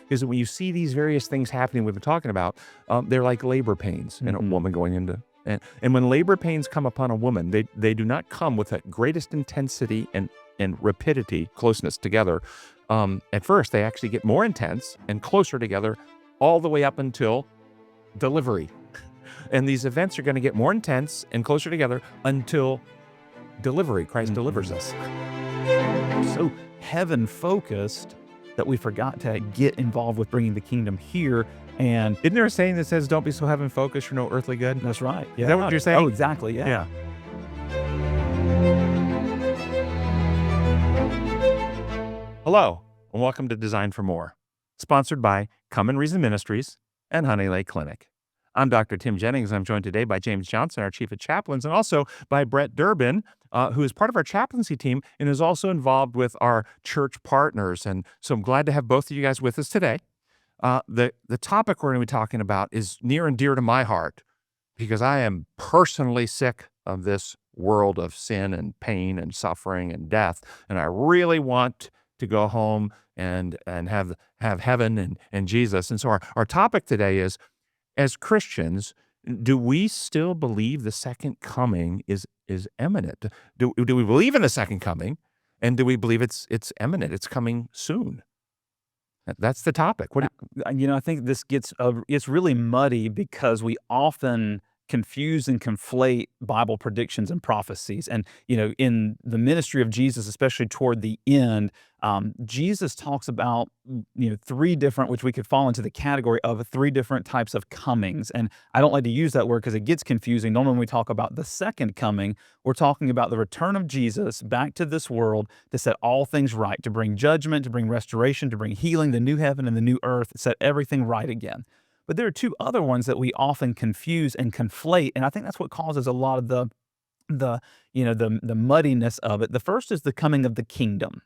is that when you see these various things happening we've been talking about, they're like labor pains in a woman going into, and when labor pains come upon a woman, they do not come with that greatest intensity and rapidity, closeness together. At first, they actually get more intense and closer together all the way up until delivery. And these events are going to get more intense and closer together until delivery. Christ delivers us. So heaven-focused that we forgot to get involved with bringing the kingdom here. And Isn't there a saying that says, don't be so heaven-focused, you're no earthly good? that's right. Is that what you're saying? Oh, exactly. Yeah. Hello, and welcome to Design for More, sponsored by Come and Reason Ministries and Honey Lake Clinic. I'm Dr. Tim Jennings. I'm joined today by James Johnson, our Chief of Chaplains, and also by Brett Durbin, who is part of our chaplaincy team and is also involved with our church partners. And so I'm glad to have both of you guys with us today. The topic we're going to be talking about is near and dear to my heart because I am personally sick of this world of sin and pain and suffering and death, and I really want to go home and have heaven and Jesus. And so our topic today is, as Christians, do we still believe the second coming is imminent? Do we believe in the second coming, and do we believe it's imminent? It's coming soon. That's the topic. I think this gets it's really muddy because we often confuse and conflate Bible predictions and prophecies. And, in the ministry of Jesus, especially toward the end, Jesus talks about, three different, which we could fall into the category of three different types of comings. And I don't like to use that word because it gets confusing. Normally when we talk about the second coming, we're talking about the return of Jesus back to this world to set all things right, to bring judgment, to bring restoration, to bring healing, the new heaven and the new earth, set everything right again. But there are two other ones that we often confuse and conflate, and I think that's what causes a lot of the muddiness of it. The first is the coming of the kingdom.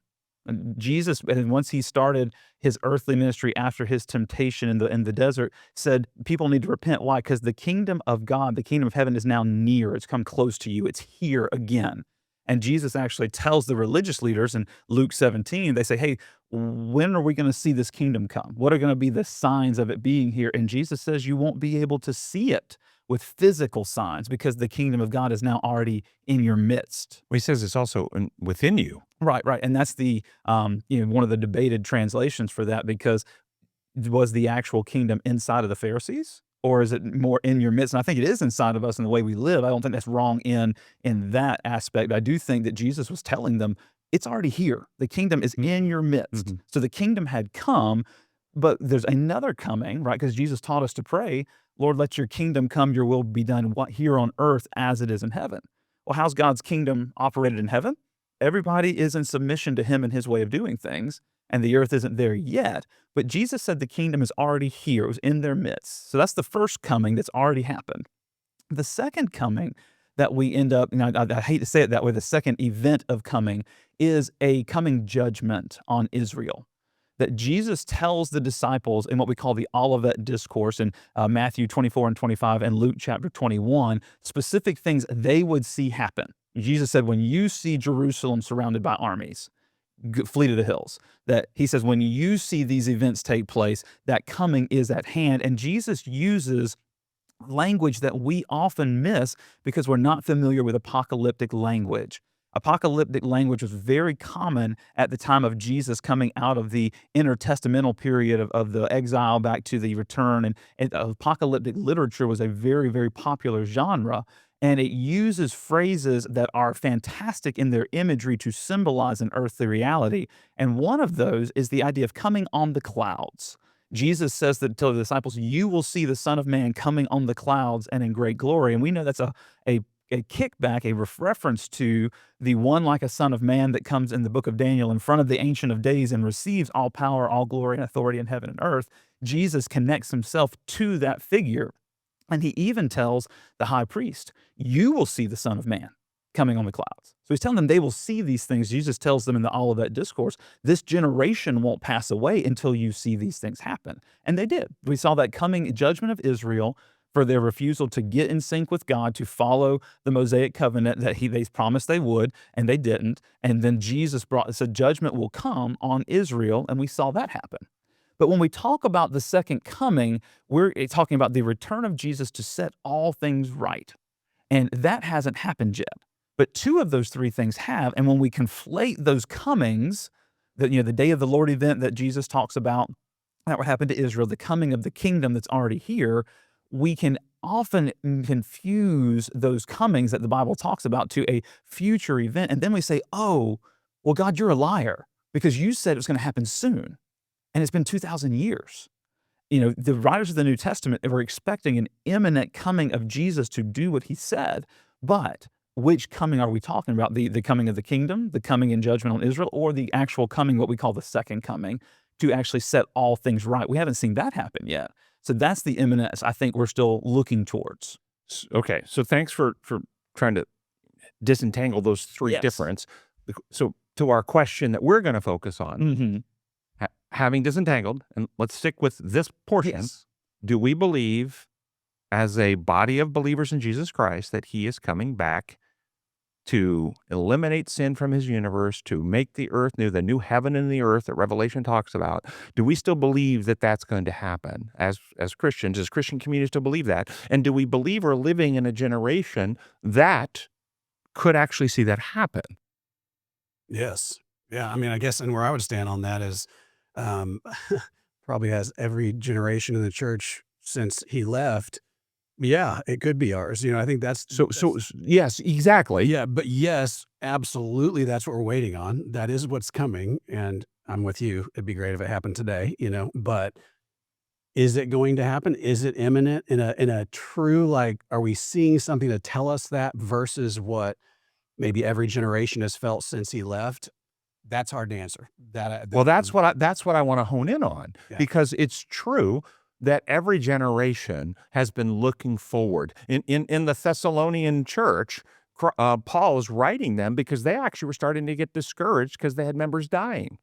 And Jesus, and once he started his earthly ministry after his temptation in the desert, said people need to repent. Why? Because the kingdom of God, the kingdom of heaven is now near. It's come close to you. It's here again. And Jesus actually tells the religious leaders in Luke 17, they say, hey, when are we going to see this kingdom come? What are going to be the signs of it being here? And Jesus says you won't be able to see it with physical signs because the kingdom of God is now already in your midst. Well, he says it's also within you. Right. And that's the, one of the debated translations for that, because was the actual kingdom inside of the Pharisees? Or is it more in your midst? And I think it is inside of us in the way we live. I don't think that's wrong in that aspect. I do think that Jesus was telling them, it's already here. The kingdom is in your midst. Mm-hmm. So the kingdom had come, but there's another coming, right? Because Jesus taught us to pray, Lord, let your kingdom come, your will be done here on earth as it is in heaven. Well, how's God's kingdom operated in heaven? Everybody is in submission to him and his way of doing things, and the earth isn't there yet. But Jesus said the kingdom is already here. It was in their midst. So that's the first coming that's already happened. The second coming that we end up, I hate to say it that way, the second event of coming is a coming judgment on Israel. That Jesus tells the disciples in what we call the Olivet Discourse in Matthew 24 and 25 and Luke chapter 21, specific things they would see happen. Jesus said, when you see Jerusalem surrounded by armies, flee to the hills. That he says, when you see these events take place, that coming is at hand. And Jesus uses language that we often miss because we're not familiar with apocalyptic language. Apocalyptic language was very common at the time of Jesus coming out of the intertestamental period of the exile back to the return. And apocalyptic literature was a very, very popular genre. And it uses phrases that are fantastic in their imagery to symbolize an earthly reality. And one of those is the idea of coming on the clouds. Jesus says that to the disciples, you will see the Son of Man coming on the clouds and in great glory. And we know that's a kickback, a reference to the one like a Son of Man that comes in the book of Daniel in front of the Ancient of Days and receives all power, all glory, and authority in heaven and earth. Jesus connects himself to that figure. And he even tells the high priest, you will see the Son of Man coming on the clouds. So he's telling them they will see these things. Jesus tells them in the Olivet Discourse, this generation won't pass away until you see these things happen. And they did. We saw that coming judgment of Israel for their refusal to get in sync with God, to follow the Mosaic covenant that they promised they would, and they didn't. And then Jesus said judgment will come on Israel, and we saw that happen. But when we talk about the second coming, we're talking about the return of Jesus to set all things right. And that hasn't happened yet. But two of those three things have. And when we conflate those comings, the day of the Lord event that Jesus talks about, that will happen to Israel, the coming of the kingdom that's already here, we can often confuse those comings that the Bible talks about to a future event. And then we say, oh, well, God, you're a liar because you said it was going to happen soon. And it's been 2,000 years. The writers of the New Testament were expecting an imminent coming of Jesus to do what he said. But which coming are we talking about? The coming of the kingdom, the coming in judgment on Israel, or the actual coming, what we call the second coming, to actually set all things right? We haven't seen that happen yet. So that's the imminence I think we're still looking towards. Okay, so thanks for trying to disentangle those three Yes. difference. So to our question that we're going to focus on, Mm-hmm. having disentangled, and let's stick with this portion. Yes. Do we believe, as a body of believers in Jesus Christ, that he is coming back to eliminate sin from his universe, to make the earth new, the new heaven and the earth that Revelation talks about? Do we still believe that that's going to happen as Christians, as Christian communities, to believe that? And do we believe we're living in a generation that could actually see that happen? Yes. Yeah. I mean, I guess, and where I would stand on that is, um, probably has every generation in the church since he left. Yeah, it could be ours. I think that's Yes, exactly. yeah, but yes, absolutely. That's what we're waiting on. That is what's coming. And I'm with you. It'd be great if it happened today, but is it going to happen? Is it imminent in a true, like, are we seeing something to tell us that versus what maybe every generation has felt since he left? That's hard to answer. Well, that's what I want to hone in on, Yeah. because it's true that every generation has been looking forward. In the Thessalonian church, Paul is writing them because they actually were starting to get discouraged because they had members dying.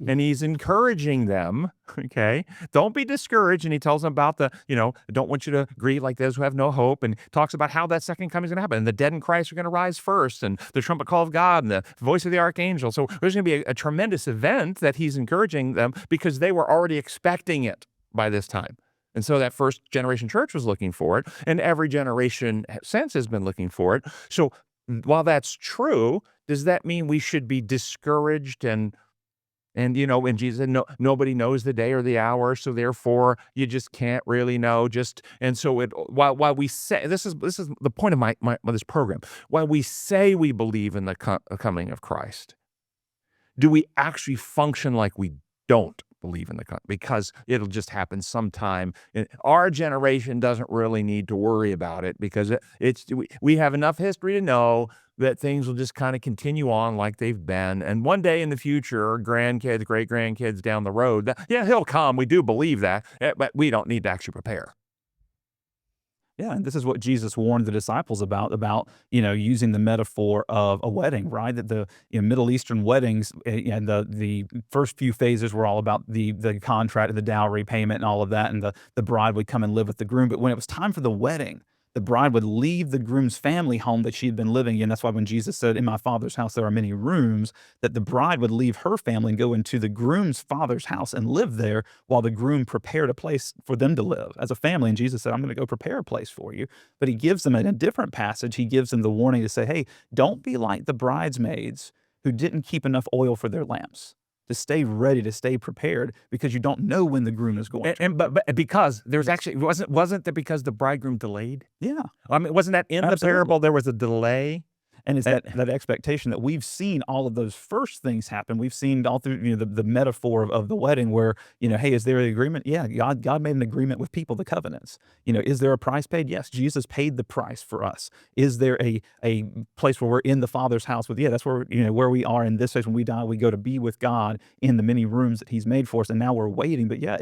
And he's encouraging them, okay? Don't be discouraged. And he tells them about don't want you to grieve like those who have no hope, and talks about how that second coming is going to happen. And the dead in Christ are going to rise first, and the trumpet call of God, and the voice of the archangel. So there's going to be a tremendous event that he's encouraging them because they were already expecting it by this time. And so that first generation church was looking for it, and every generation since has been looking for it. So while that's true, does that mean we should be discouraged and Jesus said, no, nobody knows the day or the hour, so therefore you just can't really know. And so while we say this is the point of my this program. While we say we believe in the coming of Christ, do we actually function like we don't believe in the coming? Because it'll just happen sometime. Our generation doesn't really need to worry about it because we have enough history to know that things will just kind of continue on like they've been. And one day in the future, grandkids, great-grandkids down the road, he'll come. We do believe that, but we don't need to actually prepare. Yeah, and this is what Jesus warned the disciples about using the metaphor of a wedding, right? That the Middle Eastern weddings and the first few phases were all about the contract and the dowry payment and all of that, and the bride would come and live with the groom. But when it was time for the wedding, the bride would leave the groom's family home that she had been living in. That's why when Jesus said, "In my Father's house there are many rooms," that the bride would leave her family and go into the groom's father's house and live there while the groom prepared a place for them to live as a family. And Jesus said, "I'm going to go prepare a place for you." But he gives them, in a different passage, he gives them the warning to say, hey, don't be like the bridesmaids who didn't keep enough oil for their lamps. To stay ready, to stay prepared, because you don't know when the groom is going to. But because there's actually wasn't that because the bridegroom delayed? Yeah. I mean, wasn't that in the Absolutely. parable there was a delay? And it's that expectation that we've seen all of those first things happen. We've seen all through the metaphor of the wedding where, hey, is there an agreement? Yeah, God made an agreement with people, the covenants. Is there a price paid? Yes, Jesus paid the price for us. Is there a place where we're in the Father's house with? Yeah, that's where where we are in this place. When we die, we go to be with God in the many rooms that He's made for us. And now we're waiting. But yeah,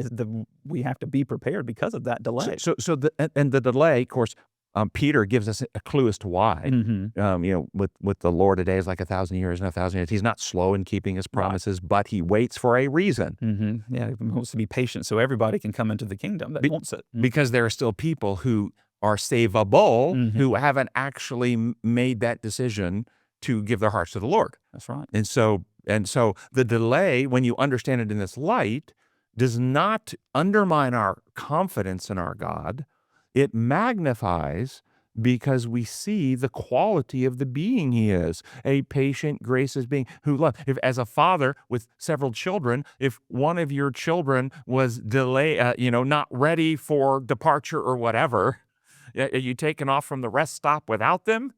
we have to be prepared because of that delay. So the delay, of course. Peter gives us a clue as to why. With the Lord, a day is like 1,000 years and 1,000 years. He's not slow in keeping his promises, but he waits for a reason. Yeah, he wants to be patient so everybody can come into the kingdom that wants it. Because there are still people who are savable who haven't actually made that decision to give their hearts to the Lord. That's right. And so the delay, when you understand it in this light, does not undermine our confidence in our God. It magnifies because we see the quality of the being he is, a patient, gracious being who loves. If, as a father with several children, if one of your children was not ready for departure or whatever, are you taking off from the rest stop without them?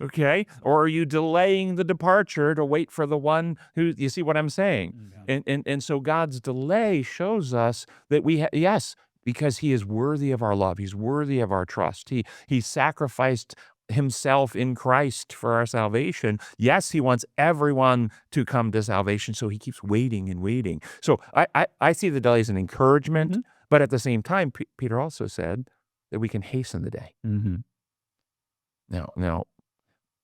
Okay. Or are you delaying the departure to wait for the one who, you see what I'm saying? And so God's delay shows us that yes, because he is worthy of our love. He's worthy of our trust. He sacrificed himself in Christ for our salvation. Yes, he wants everyone to come to salvation. So he keeps waiting and waiting. So I see the delay as an encouragement, but at the same time, Peter also said that we can hasten the day. Now,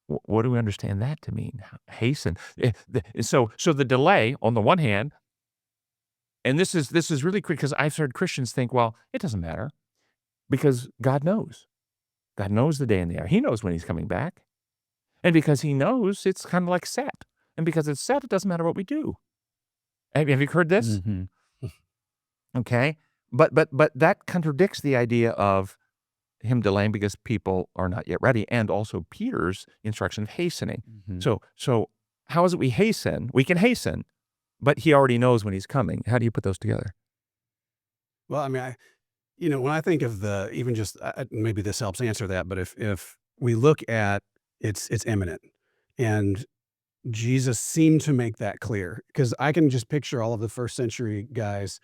what do we understand that to mean? Hasten. So the delay on the one hand, and this is really quick because I've heard Christians think, well, it doesn't matter because God knows. God knows the day and the hour. He knows when he's coming back. And because he knows, it's kind of like set. And because it's set, it doesn't matter what we do. Have you heard this? Okay. But that contradicts the idea of him delaying because people are not yet ready, and also Peter's instruction of hastening. So how is it we hasten? We can hasten, but he already knows when he's coming. How do you put those together? Well, I mean, when I think of even just maybe this helps answer that, but if we look at it's imminent, and Jesus seemed to make that clear, because I can just picture all of the first century guys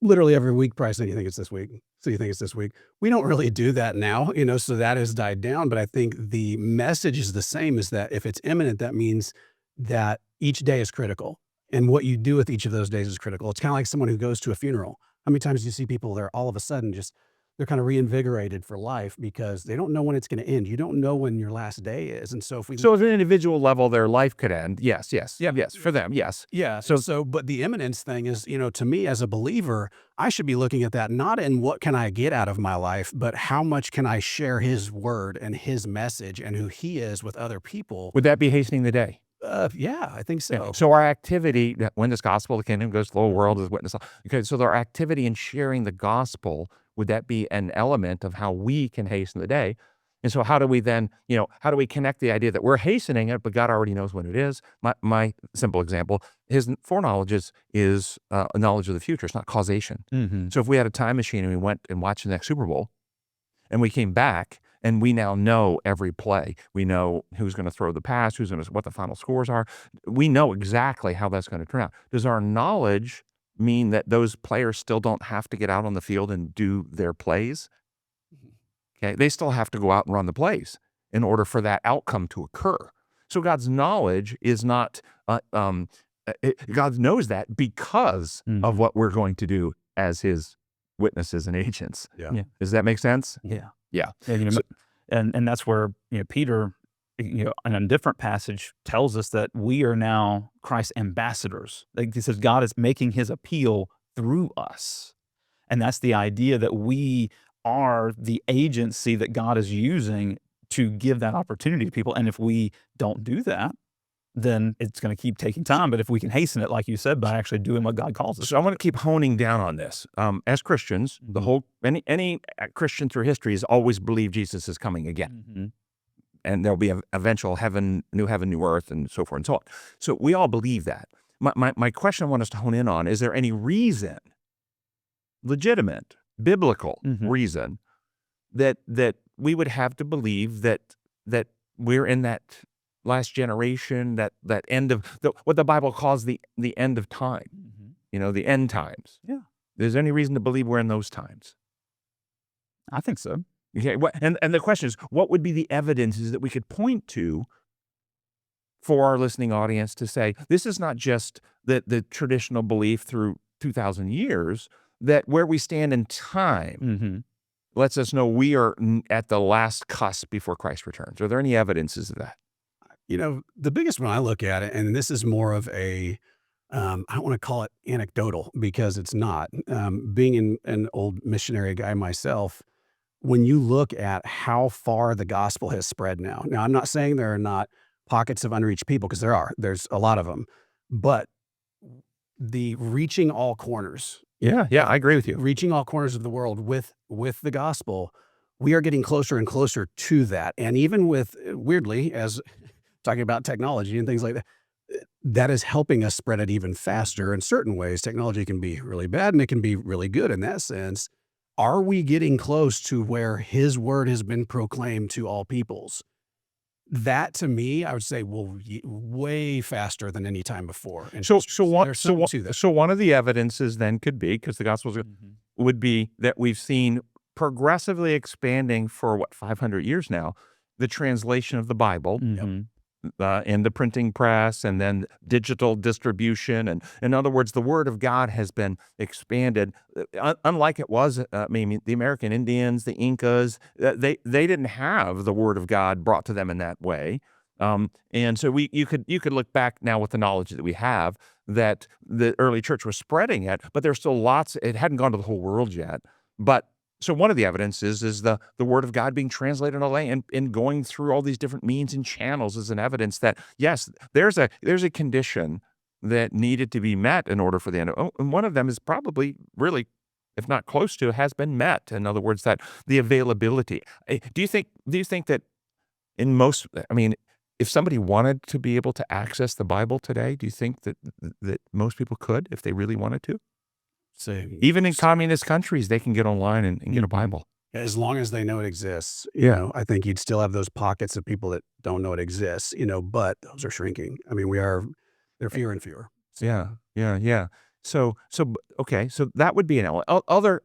literally every week probably saying, "You think it's this week? So you think it's this week?" We don't really do that now, so that has died down. But I think the message is the same, is that if it's imminent, that means that each day is critical. And what you do with each of those days is critical. It's kind of like someone who goes to a funeral. How many times do you see people there all of a sudden they're kind of reinvigorated for life because they don't know when it's going to end. You don't know when your last day is. And so at an individual level, their life could end. Yes, for them, yes. Yeah. But the imminence thing is, to me as a believer, I should be looking at that not in what can I get out of my life, but how much can I share his word and his message and who he is with other people. Would that be hastening the day? Yeah, I think so. Yeah. So our activity, when this gospel, the kingdom goes to the whole world as witness. Okay, so our activity in sharing the gospel, would that be an element of how we can hasten the day? And so how do we then, how do we connect the idea that we're hastening it, but God already knows when it is? My simple example, his foreknowledge is a knowledge of the future. It's not causation. So if we had a time machine and we went and watched the next Super Bowl and we came back and we now know every play, we know who's going to throw the pass, what the final scores are. We know exactly how that's going to turn out. Does our knowledge mean that those players still don't have to get out on the field and do their plays? Okay, they still have to go out and run the plays in order for that outcome to occur. So God's knowledge is not, God knows that because of what we're going to do as his witnesses and agents. Yeah. Does that make sense? Yeah. Yeah. And that's where, Peter, in a different passage tells us that we are now Christ's ambassadors. Like he says, God is making his appeal through us. And that's the idea that we are the agency that God is using to give that opportunity to people. And if we don't do that, then it's going to keep taking time. But if we can hasten it, like you said, by actually doing what God calls us. So I want to keep honing down on this. As Christians, any Christian through history has always believed Jesus is coming again. And there'll be an eventual heaven, new earth, and so forth and so on. So we all believe that. My question I want us to hone in on, is there any reason, legitimate, biblical reason, that we would have to believe that we're in that last generation, that end of what the Bible calls the end of time, the end times? Yeah. Is there any reason to believe we're in those times? I think so. Okay, and the question is, what would be the evidences that we could point to for our listening audience to say, this is not just the traditional belief through 2,000 years, that where we stand in time lets us know we are at the last cusp before Christ returns? Are there any evidences of that? The biggest one I look at it, and this is more of a, I don't want to call it anecdotal because it's not. Being an old missionary guy myself, when you look at how far the gospel has spread now, I'm not saying there are not pockets of unreached people, because there's a lot of them, but the reaching all corners, Yeah, I agree with you. reaching all corners of the world with the gospel, we are getting closer and closer to that. And even with, weirdly, as talking about technology and things like that, that is helping us spread it even faster in certain ways. Technology can be really bad and it can be really good in that sense. Are we getting close to where his word has been proclaimed to all peoples? That to me, I would say will way faster than any time before. And So there's something to that. so one of the evidences then could be, because the Gospels would be that we've seen progressively expanding for what, 500 years now, the translation of the Bible in the printing press, and then digital distribution. And in other words, the Word of God has been expanded, unlike it was. I mean, the American Indians, the Incas, they didn't have the Word of God brought to them in that way. And so you could look back now with the knowledge that we have that the early church was spreading it, but there's still lots. It hadn't gone to the whole world yet. But so one of the evidences is the word of God being translated in a way, and going through all these different means and channels is an evidence that, yes, there's a condition that needed to be met in order for the end. And one of them is probably really, if not close to, has been met. In other words, that the availability. Do you think that in most, I mean, if somebody wanted to be able to access the Bible today, do you think that most people could, if they really wanted to? So Even in communist countries, they can get online and get a Bible. as long as they know it exists, Yeah. I think you'd still have those pockets of people that don't know it exists, but those are shrinking. I mean, they're fewer and fewer. Yeah. So okay, so that would be an element. Other,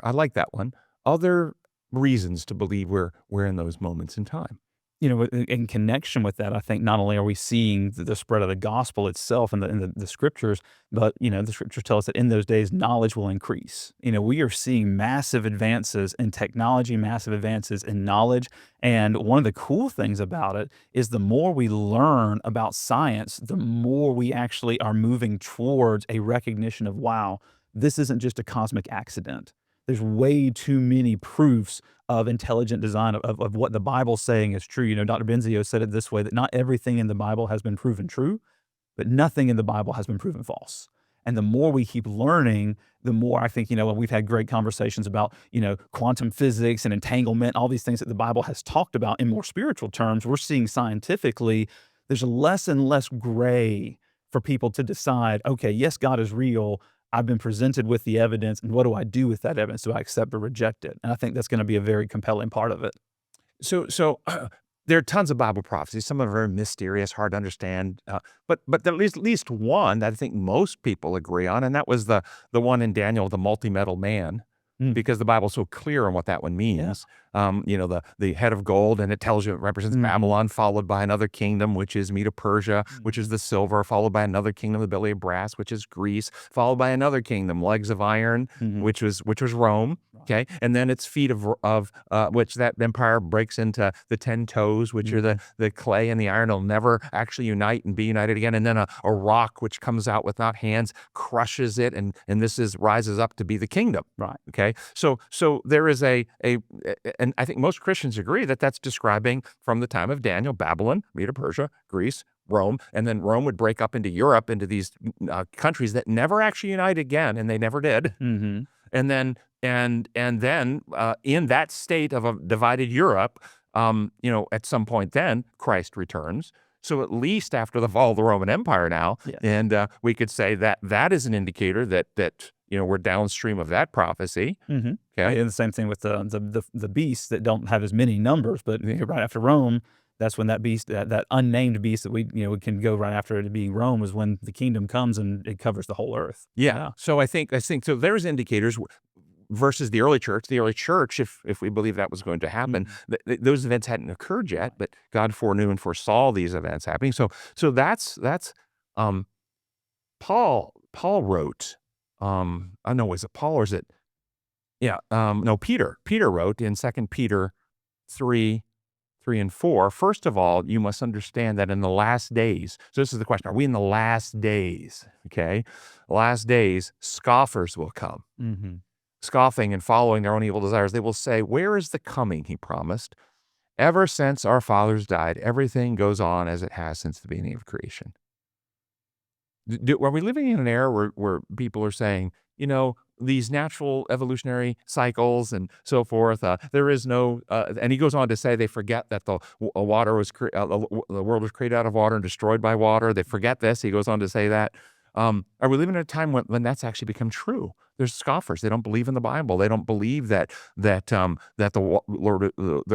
I like that one. Other reasons to believe we're in those moments in time. In connection with that, I think not only are we seeing the spread of the gospel itself in the scriptures, but the scriptures tell us that in those days knowledge will increase. We are seeing massive advances in technology, massive advances in knowledge, and one of the cool things about it is the more we learn about science, the more we actually are moving towards a recognition of, wow, this isn't just a cosmic accident. There's way too many proofs of intelligent design, of what the Bible's saying is true. Dr. Benzio said it this way, that not everything in the Bible has been proven true, but nothing in the Bible has been proven false. And the more we keep learning, the more I think, we've had great conversations about, quantum physics and entanglement, all these things that the Bible has talked about in more spiritual terms. We're seeing scientifically, there's less and less gray for people to decide, okay, yes, God is real. I've been presented with the evidence, and what do I do with that evidence? Do I accept or reject it? And I think that's going to be a very compelling part of it. So there are tons of Bible prophecies. Some are very mysterious, hard to understand. But there's at least one that I think most people agree on, and that was the one in Daniel, the multi-metal man, because the Bible's so clear on what that one means. The head of gold, and it tells you it represents Babylon, followed by another kingdom, which is Medo-Persia, which is the silver, followed by another kingdom, the belly of brass, which is Greece, followed by another kingdom, legs of iron, which was Rome. Okay, and then it's feet of which that empire breaks into the 10 toes, which are the clay and the iron. Will never actually unite and be united again. And then a rock which comes out without hands, crushes it, and this rises up to be the kingdom. Right. Okay, so there is and I think most Christians agree that that's describing from the time of Daniel, Babylon, Medo-Persia, Greece, Rome, and then Rome would break up into Europe, into these countries that never actually unite again, and they never did. And then in that state of a divided Europe, at some point then Christ returns. So at least after the fall of the Roman Empire now, and we could say that is an indicator that we're downstream of that prophecy. Okay, And the same thing with the beasts that don't have as many numbers, but right after Rome, that's when that beast, that unnamed beast that we can go right after it being Rome, is when the kingdom comes and it covers the whole earth. Yeah. So I think so. There's indicators versus the early church. The early church, if we believe that was going to happen, those events hadn't occurred yet, but God foreknew and foresaw these events happening. So that's Paul wrote. I know, is it Paul or is it? Yeah. No, Peter. Peter wrote in 2 Peter 3 and 4. First of all, you must understand that in the last days. So this is the question: are we in the last days? Okay, last days, scoffers will come. Scoffing and following their own evil desires. They will say, "Where is the coming he promised? Ever since our fathers died, everything goes on as it has since the beginning of creation." Are we living in an era where people are saying, these natural evolutionary cycles and so forth, there is no, and he goes on to say they forget that the the world was created out of water and destroyed by water. They forget this. He goes on to say that. Are we living in a time when that's actually become true? There's scoffers. They don't believe in the Bible. They don't believe that the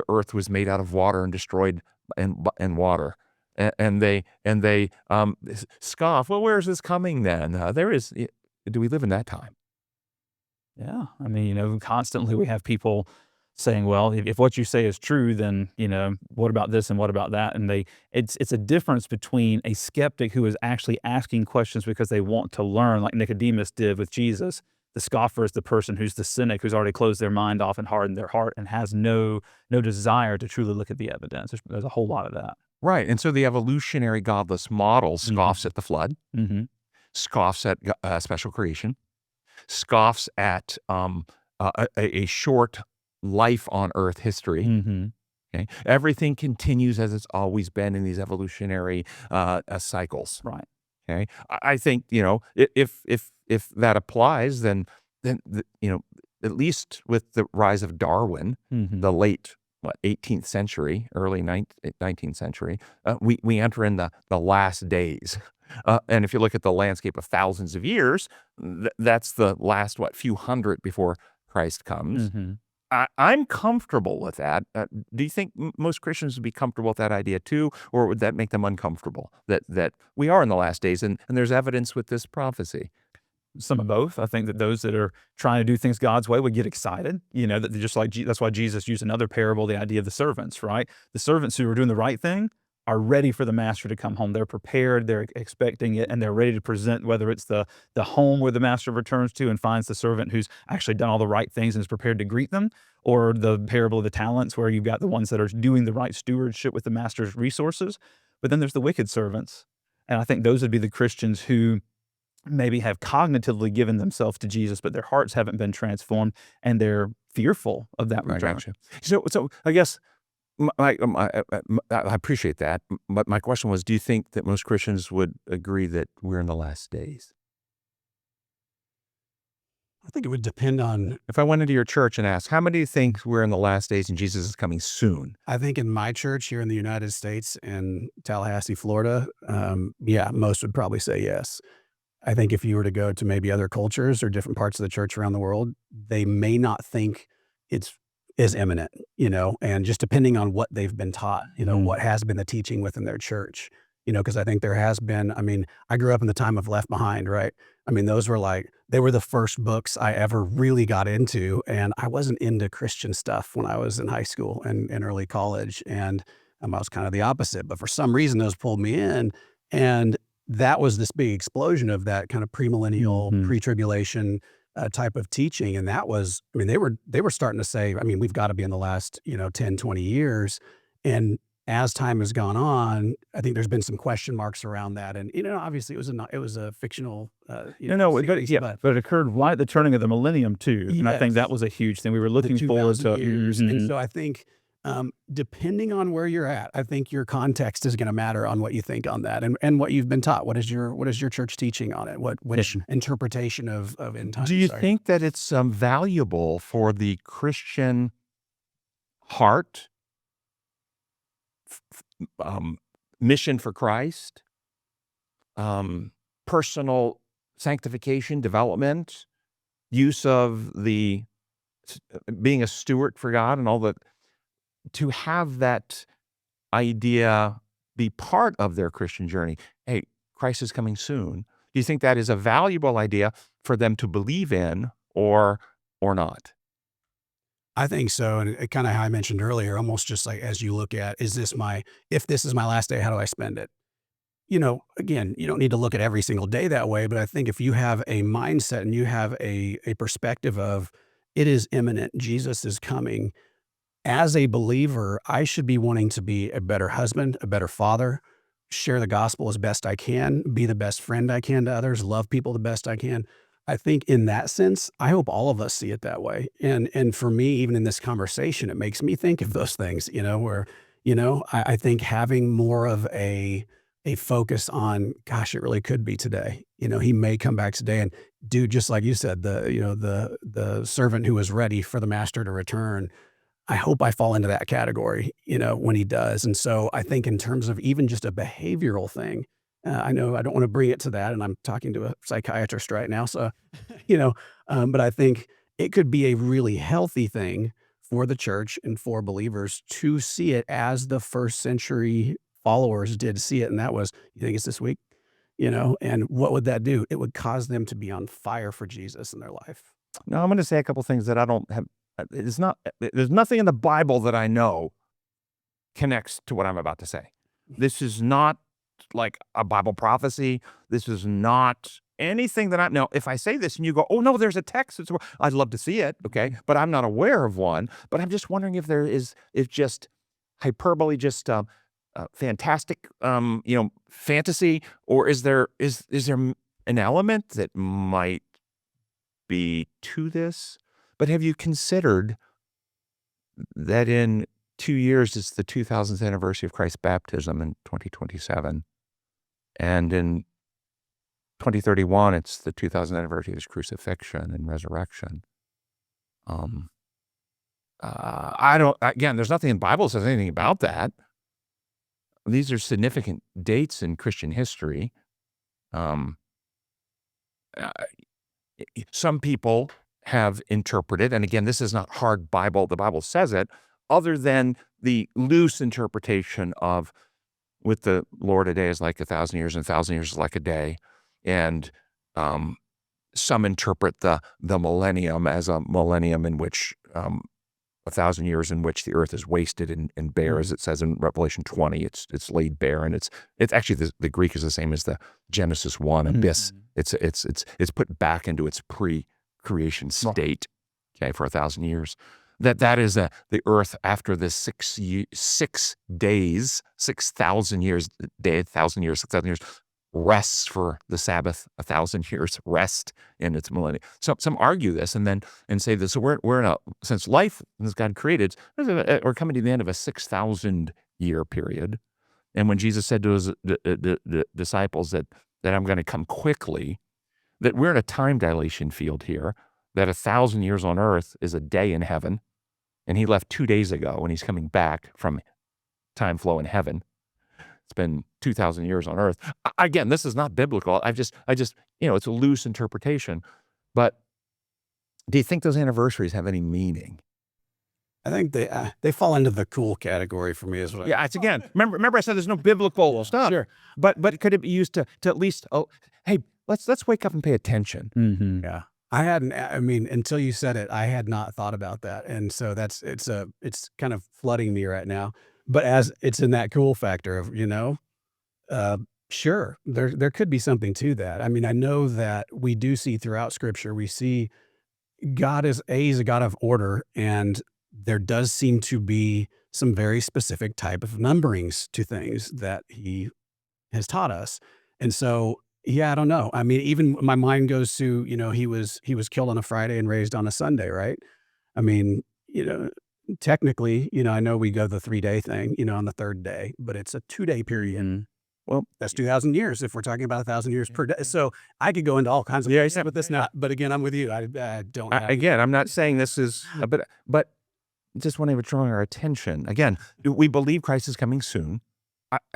earth was made out of water and destroyed in water. And they scoff. Well, where is this coming then? Do we live in that time? Yeah. I mean, constantly we have people saying, well, if what you say is true, then, what about this and what about that? And it's a difference between a skeptic who is actually asking questions because they want to learn, like Nicodemus did with Jesus. The scoffer is the person who's the cynic, who's already closed their mind off and hardened their heart and has no desire to truly look at the evidence. There's a whole lot of that. Right. And so the evolutionary godless model scoffs at the flood, Mm-hmm. scoffs at special creation, scoffs at a short life on Earth history. Mm-hmm. Okay, everything continues as it's always been in these evolutionary cycles. Right. Okay, I think if that applies, then at least with the rise of Darwin, Mm-hmm. the late 18th century, early 19th century, we enter in the last days. And if you look at the landscape of thousands of years, that's the last, few hundred before Christ comes. Mm-hmm. I'm comfortable with that. Do you think most Christians would be comfortable with that idea too, or would that make them uncomfortable, that we are in the last days and there's evidence with this prophecy? Some of both. I think that those that are trying to do things God's way would get excited. That they're just like that's why Jesus used another parable, the idea of the servants, right? The servants who are doing the right thing are ready for the master to come home. They're prepared, they're expecting it, and they're ready to present, whether it's the home where the master returns to and finds the servant who's actually done all the right things and is prepared to greet them, or the parable of the talents where you've got the ones that are doing the right stewardship with the master's resources. But then there's the wicked servants. And I think those would be the Christians who maybe have cognitively given themselves to Jesus, but their hearts haven't been transformed, and they're fearful of that I return. gotcha. So I guess I appreciate that, but my question was, do you think that most Christians would agree that we're in the last days? I think it would depend on. If I went into your church and asked, how many do you think we're in the last days and Jesus is coming soon? I think in my church here in the United States in Tallahassee, Florida, yeah, most would probably say yes. I think if you were to go to maybe other cultures or different parts of the church around the world, they may not think it's as imminent, and just depending on what they've been taught, what has been the teaching within their church, because I think there has been, I grew up in the time of Left Behind, right? Those were they were the first books I ever really got into, and I wasn't into Christian stuff when I was in high school and early college, and I was kind of the opposite, but for some reason those pulled me in, and that was this big explosion of that kind of premillennial, Mhm. pre-tribulation type of teaching. And that was, they were starting to say, we've got to be in the last, 10, 20 years. And as time has gone on, I think there's been some question marks around that. And, obviously it was a fictional, No, series, but it occurred right at the turning of the millennium too, and I think Yes. that was a huge thing. We were the looking forward 2,000 to. years. And Mhm. so I think, depending on where you're at, I think your context is going to matter on what you think on that and what you've been taught. What is your church teaching on it? Which interpretation of end times? Do you Sorry. think that it's valuable for the Christian heart, mission for Christ, personal sanctification, development, use of being a steward for God and all that, to have that idea be part of their Christian journey? Hey, Christ is coming soon. Do you think that is a valuable idea for them to believe in or not? I think so. And kind of how I mentioned earlier, almost just like as you look at, if this is my last day, how do I spend it? Again, you don't need to look at every single day that way, but I think if you have a mindset and you have a perspective of it is imminent, Jesus is coming, as a believer, I should be wanting to be a better husband, a better father, share the gospel as best I can, be the best friend I can to others, love people the best I can. I think in that sense, I hope all of us see it that way. And for me, even in this conversation, it makes me think of those things, where, I think having more of a a focus on, gosh, it really could be today. He may come back today and do just like you said, the servant who was ready for the master to return. I hope I fall into that category, when he does. And so I think in terms of even just a behavioral thing, I know I don't want to bring it to that, and I'm talking to a psychiatrist right now. So, but I think it could be a really healthy thing for the church and for believers to see it as the first century followers did see it. And that was, you think it's this week? And what would that do? It would cause them to be on fire for Jesus in their life. Now, I'm going to say a couple things that I don't have. There's nothing in the Bible that I know connects to what I'm about to say. This is not like a Bible prophecy. This is not anything that I know. If I say this and you go, oh no, there's a text, I'd love to see it. Okay. But I'm not aware of one, but I'm just wondering if there is, if just hyperbole, just, fantastic, fantasy, or is there an element that might be to this? But have you considered that in 2 years, it's the 2000th anniversary of Christ's baptism in 2027. And in 2031, it's the 2000th anniversary of his crucifixion and resurrection. There's nothing in the Bible that says anything about that. These are significant dates in Christian history. Some people have interpreted, and again, this is not hard Bible, the Bible says it, other than the loose interpretation of, with the Lord, a day is like 1,000 years, and 1,000 years is like a day. And some interpret the millennium as a millennium in which 1,000 years in which the earth is wasted and bare, as it says in Revelation 20. It's laid bare, and it's actually the Greek is the same as the Genesis 1 abyss. It's put back into its pre-creation state, okay, for 1,000 years. That is the earth after the 6 days, 6,000 years, 1,000 years, 6,000 years, rests for the Sabbath, 1,000 years rest in its millennium. So some argue this and say this. So we're in a, since life, as God created, we're coming to the end of a 6,000 year period. And when Jesus said to his the disciples that I'm going to come quickly, that we're in a time dilation field here, that 1,000 years on earth is a day in heaven. And he left 2 days ago, and he's coming back from time flow in heaven. It's been 2,000 years on earth. Again, this is not biblical. I just, it's a loose interpretation. But do you think those anniversaries have any meaning? I think they fall into the cool category for me as well. Yeah, it's again. Remember, I said there's no biblical stuff. Sure. But could it be used to at least? Oh, hey, let's wake up and pay attention. Mm-hmm. Yeah. I hadn't, until you said it, I had not thought about that. And so it's kind of flooding me right now. But as it's in that cool factor of, sure, there could be something to that. I know that we do see throughout Scripture, we see God he's a God of order, and there does seem to be some very specific type of numberings to things that he has taught us. And so, yeah, I don't know. Even my mind goes to, he was killed on a Friday and raised on a Sunday, right? Technically, I know we go the 3-day thing, on the third day, but it's a 2-day period. Well, that's 2,000 years if we're talking about 1,000 years per day. So I could go into all kinds of things with this now. But again, I'm with you. I don't have again, I'm not saying this is, but just want to draw our attention. Again, do we believe Christ is coming soon?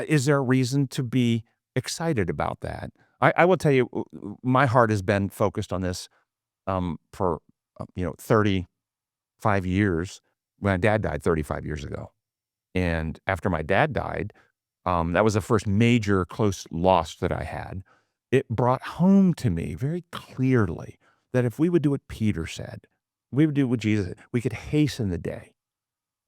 Is there a reason to be excited about that? I will tell you, my heart has been focused on this for 35 years. My dad died 35 years ago. And after my dad died, that was the first major close loss that I had. It brought home to me very clearly that if we would do what Peter said, we would do what Jesus said, we could hasten the day.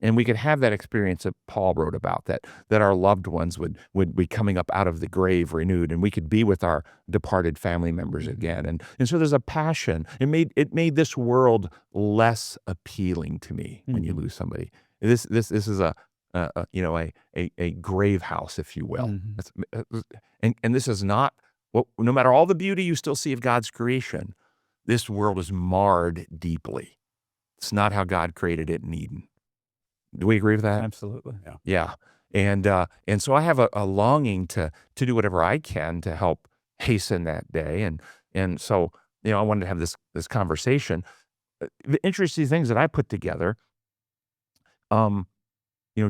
And we could have that experience that Paul wrote about, that our loved ones would be coming up out of the grave renewed, and we could be with our departed family members again. And so there's a passion. It made this world less appealing to me when you lose somebody. This is a grave house, if you will. And this is not, no matter all the beauty you still see of God's creation, this world is marred deeply. It's not how God created it in Eden. Do we agree with that? Absolutely. Yeah. And so I have a longing to do whatever I can to help hasten that day. And so, I wanted to have this conversation. The interesting things that I put together,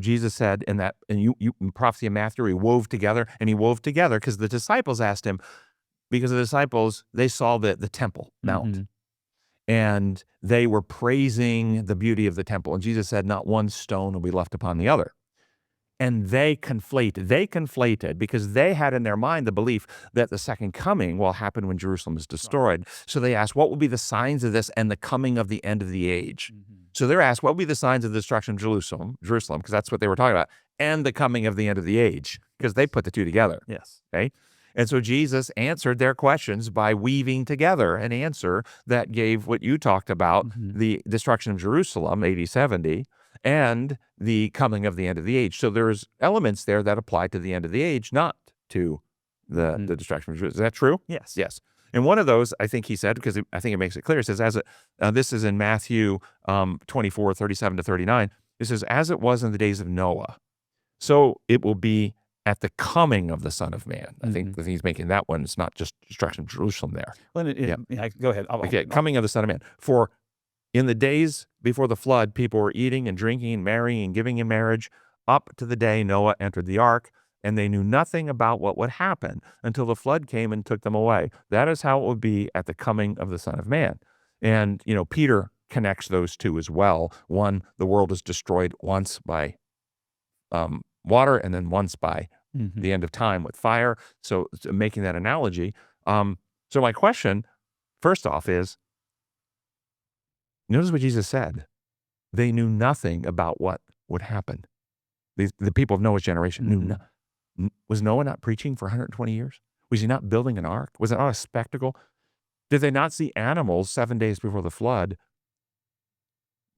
Jesus said in that, and you in prophecy of Matthew, he wove together because the disciples asked him, because the disciples, they saw the Temple Mount, and they were praising the beauty of the temple. And Jesus said, not one stone will be left upon the other. And they conflated because they had in their mind the belief that the second coming will happen when Jerusalem is destroyed. So they asked, what will be the signs of this and the coming of the end of the age? So they're asked, what will be the signs of the destruction of Jerusalem, because that's what they were talking about, and the coming of the end of the age, because they put the two together. Yes. Okay. And so Jesus answered their questions by weaving together an answer that gave what you talked about, the destruction of Jerusalem, AD 70, and the coming of the end of the age. So there's elements there that apply to the end of the age, not to the destruction of Jerusalem. Is that true? Yes. Yes. And one of those, I think he said, because I think it makes it clear, it says, this is in Matthew 24, 37 to 39. It says, as it was in the days of Noah, so it will be at the coming of the Son of Man. I think he's making that one. It's not just destruction of Jerusalem there. Well, go ahead. Coming of the Son of Man. For in the days before the flood, people were eating and drinking and marrying and giving in marriage up to the day Noah entered the ark, and they knew nothing about what would happen until the flood came and took them away. That is how it will be at the coming of the Son of Man. And, Peter connects those two as well. One, the world is destroyed once by water, and then once by the end of time with fire. So making that analogy. So my question, first off, is, notice what Jesus said. They knew nothing about what would happen. The people of Noah's generation knew nothing. Was Noah not preaching for 120 years? Was he not building an ark? Was it not a spectacle? Did they not see animals 7 days before the flood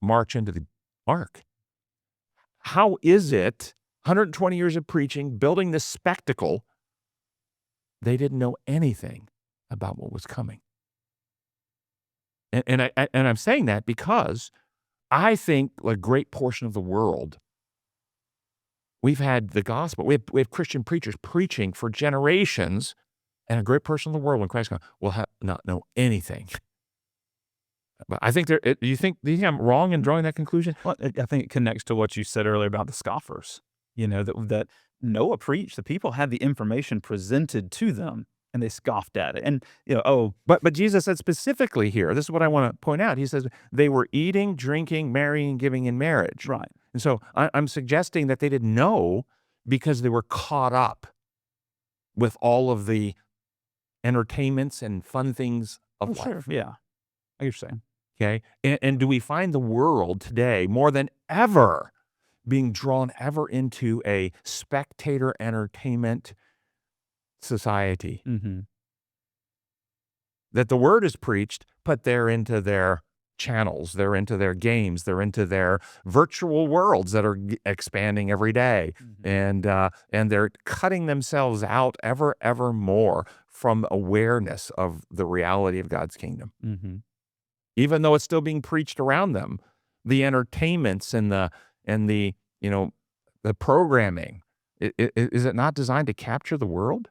march into the ark? How is it 120 years of preaching, building this spectacle, they didn't know anything about what was coming? And I'm saying that because I think a great portion of the world, we've had the gospel, we have Christian preachers preaching for generations, and a great portion of the world, when Christ comes, will not know anything. But I think do you think I'm wrong in drawing that conclusion? Well, I think it connects to what you said earlier about the scoffers. That Noah preached. The people had the information presented to them, and they scoffed at it. And but Jesus said specifically here, this is what I want to point out. He says they were eating, drinking, marrying, giving in marriage. Right. And so I'm suggesting that they didn't know because they were caught up with all of the entertainments and fun things of life. Sure. Yeah, I get what you're saying. Okay. And do we find the world today more than ever being drawn ever into a spectator entertainment society? That the word is preached, but they're into their channels, they're into their games, they're into their virtual worlds that are expanding every day, and they're cutting themselves out ever more from awareness of the reality of God's kingdom. Even though it's still being preached around them, the entertainments and the programming, is it not designed to capture the world?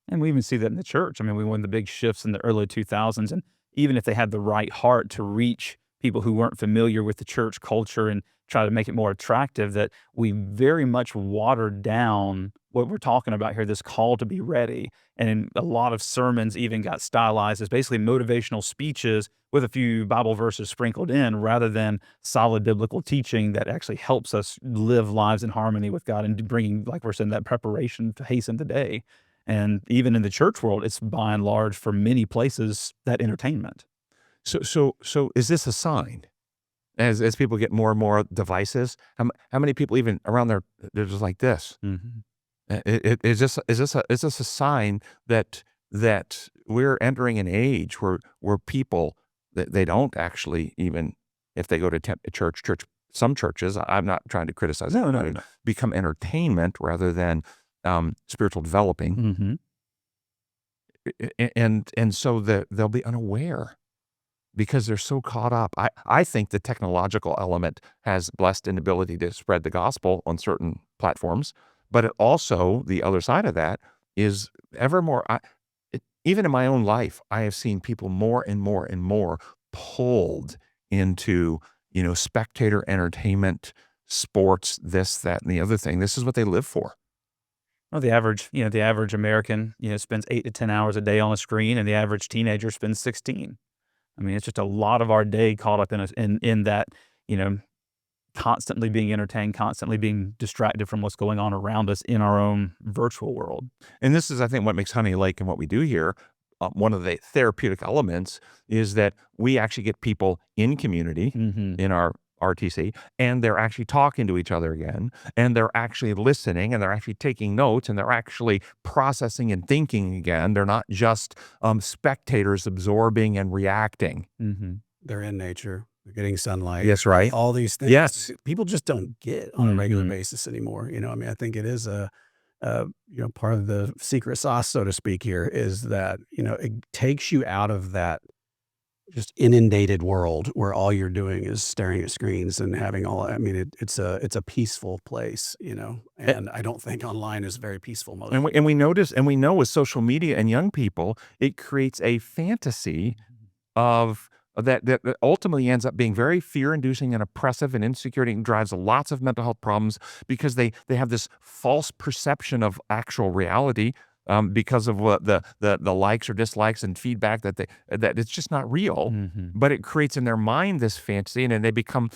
And we even see that in the church. I mean, we won the big shifts in the early 2000s, and even if they had the right heart to reach people who weren't familiar with the church culture and try to make it more attractive, that we very much watered down what we're talking about here, this call to be ready. And a lot of sermons even got stylized as basically motivational speeches with a few Bible verses sprinkled in, rather than solid biblical teaching that actually helps us live lives in harmony with God and bringing, like we're saying, that preparation to hasten the day. And even in the church world, it's by and large, for many places, that entertainment. So is this a sign? As people get more and more devices, how many people even around they're just like this? Is this a sign that we're entering an age where people, that they don't actually, even if they go to church, some churches, I'm not trying to criticize, no, become entertainment rather than spiritual developing, and so they'll be unaware because they're so caught up. I think the technological element has blessed an ability to spread the gospel on certain platforms, but it also, the other side of that is ever more, even in my own life, I have seen people more and more and more pulled into, spectator entertainment, sports, this, that, and the other thing. This is what they live for. Well, the average American, spends 8 to 10 hours a day on a screen, and the average teenager spends 16. I mean, it's just a lot of our day caught up in that, constantly being entertained, constantly being distracted from what's going on around us in our own virtual world. And this is, I think, what makes Honey Lake and what we do here, one of the therapeutic elements is that we actually get people in community in our RTC, and they're actually talking to each other again, and they're actually listening, and they're actually taking notes, and they're actually processing and thinking again. They're not just spectators absorbing and reacting. They're in nature. They're getting sunlight. Yes, right. All these things. Yes. People just don't get on a regular basis anymore. I mean, I think it is part of the secret sauce, so to speak, here is that, it takes you out of that just inundated world where all you're doing is staring at screens and having it's a peaceful place, and I don't think online is very peaceful. And we notice, and we know with social media and young people, it creates a fantasy of that ultimately ends up being very fear-inducing and oppressive and insecurity, and drives lots of mental health problems because they have this false perception of actual reality because of what the likes or dislikes and feedback that it's just not real. But it creates in their mind this fantasy, and then they become,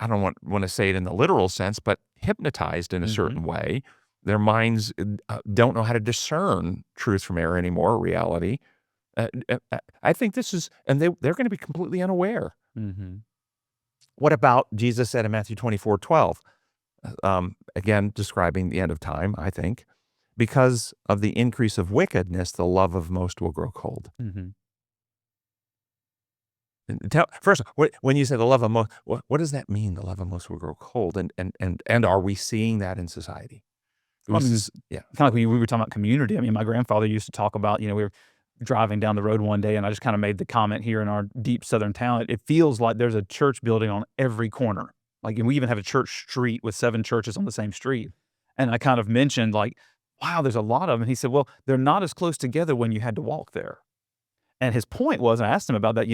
I don't want to say it in the literal sense, but hypnotized in a certain way. Their minds don't know how to discern truth from error anymore, reality. I think this is, and they're going to be completely unaware. What about Jesus said in Matthew 24:12, again, describing the end of time, I think, because of the increase of wickedness, the love of most will grow cold. First, when you say the love of most, what does that mean? The love of most will grow cold, and are we seeing that in society? Well, kind of like when we were talking about community. I mean, my grandfather used to talk about, we were driving down the road one day, and I just kind of made the comment here in our deep Southern town, it feels like there's a church building on every corner. Like, and we even have a church street with 7 churches on the same street. And I kind of mentioned like, wow, there's a lot of them. And he said, well, they're not as close together when you had to walk there. And his point was, I asked him about that,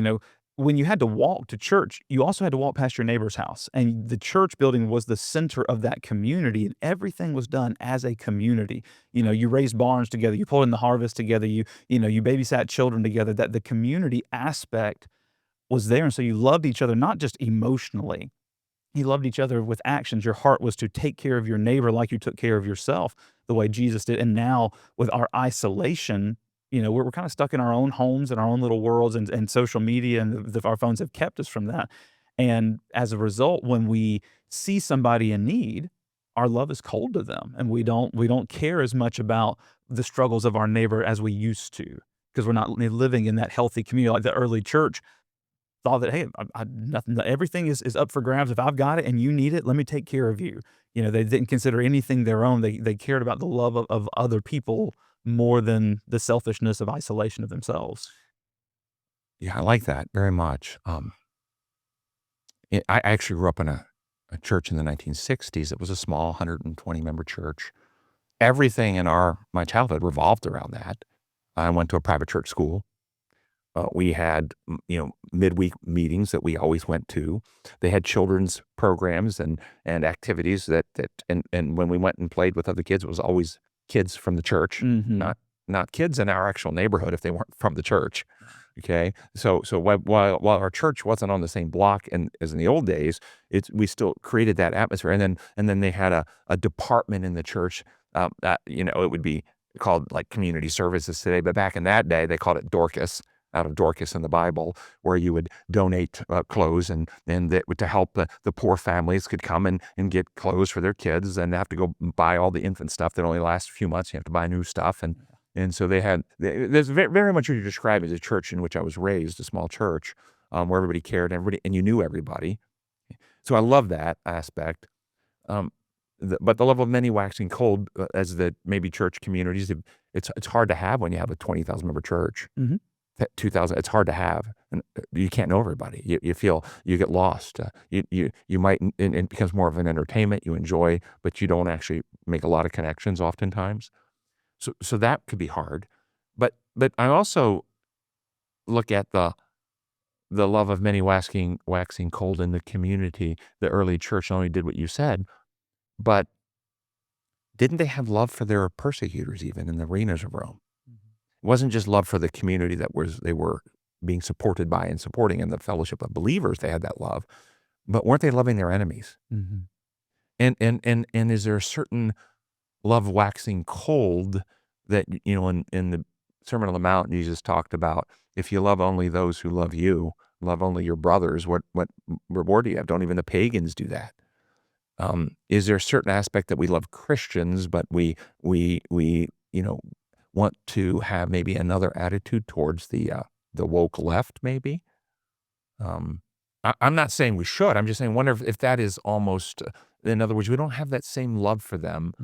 when you had to walk to church, you also had to walk past your neighbor's house. And the church building was the center of that community, and everything was done as a community. You raised barns together, you pulled in the harvest together, you babysat children together, that the community aspect was there. And so you loved each other, not just emotionally. You loved each other with actions. Your heart was to take care of your neighbor like you took care of yourself, the way Jesus did. And now with our isolation, we're kind of stuck in our own homes and our own little worlds, and social media and our phones have kept us from that. And as a result, when we see somebody in need, our love is cold to them, and we don't care as much about the struggles of our neighbor as we used to, because we're not living in that healthy community. Like the early church thought that, hey, nothing, everything is up for grabs. If I've got it and you need it, let me take care of you. They didn't consider anything their own. They cared about the love of other people more than the selfishness of isolation of themselves. Yeah, I like that very much. I actually grew up in a church in the 1960s. It was a small 120 member church. Everything in my childhood revolved around that. I went to a private church school. We had, midweek meetings that we always went to. They had children's programs and activities and when we went and played with other kids, it was always kids from the church, not kids in our actual neighborhood if they weren't from the church. Okay, so while our church wasn't on the same block as in the old days, we still created that atmosphere. And then they had a department in the church that it would be called like community services today, but back in that day they called it Dorcas, out of Dorcas in the Bible, where you would donate clothes and that to help the poor families could come and get clothes for their kids and have to go buy all the infant stuff that only lasts a few months. You have to buy new stuff. And so there's very much what you describe as a church in which I was raised, a small church where everybody cared, and you knew everybody. So I love that aspect. But the love of many waxing cold, as the maybe church communities, it's hard to have when you have a 20,000 member church. 2,000, it's hard to have. And you can't know everybody. You feel, you get lost. You might, and it becomes more of an entertainment you enjoy, but you don't actually make a lot of connections oftentimes. So that could be hard. But I also look at the love of many waxing cold in the community. The early church not only did what you said, but didn't they have love for their persecutors even in the arenas of Rome? It wasn't just love for the community they were being supported by and supporting in the fellowship of believers. They had that love, but weren't they loving their enemies? And is there a certain love waxing cold that, in the Sermon on the Mount, Jesus talked about, if you love only those who love you, love only your brothers, what reward do you have? Don't even the pagans do that? Is there a certain aspect that we love Christians, but we want to have maybe another attitude towards the woke left, maybe? I'm not saying we should. I'm just saying, wonder if that is almost, in other words, we don't have that same love for them.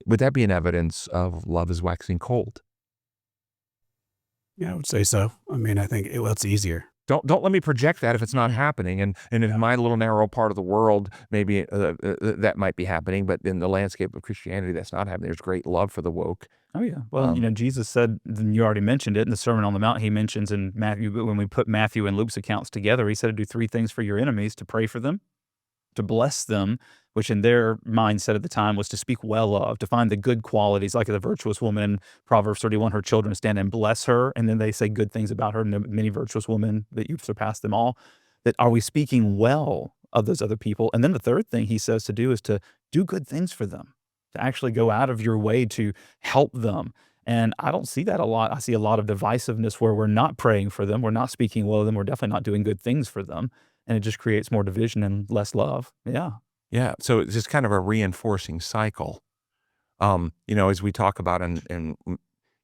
Would that be an evidence of love is waxing cold? Yeah, I would say so. I mean, I think it's easier. Don't let me project that if it's not happening. And in my little narrow part of the world, maybe that might be happening, but in the landscape of Christianity, that's not happening. There's great love for the woke. Oh, yeah. Well, Jesus said, and you already mentioned it in the Sermon on the Mount, he mentions in Matthew, when we put Matthew and Luke's accounts together, he said to do 3 things for your enemies: to pray for them, to bless them, which in their mindset at the time was to speak well of, to find the good qualities, like the virtuous woman in Proverbs 31, her children stand and bless her, and then they say good things about her, and the many virtuous women that you've surpassed them all. That are we speaking well of those other people? And then the third thing he says to do is to do good things for them, to actually go out of your way to help them. And I don't see that a lot. I see a lot of divisiveness where we're not praying for them, we're not speaking well of them, we're definitely not doing good things for them. And it just creates more division and less love. Yeah. Yeah. So it's just kind of a reinforcing cycle. As we talk about in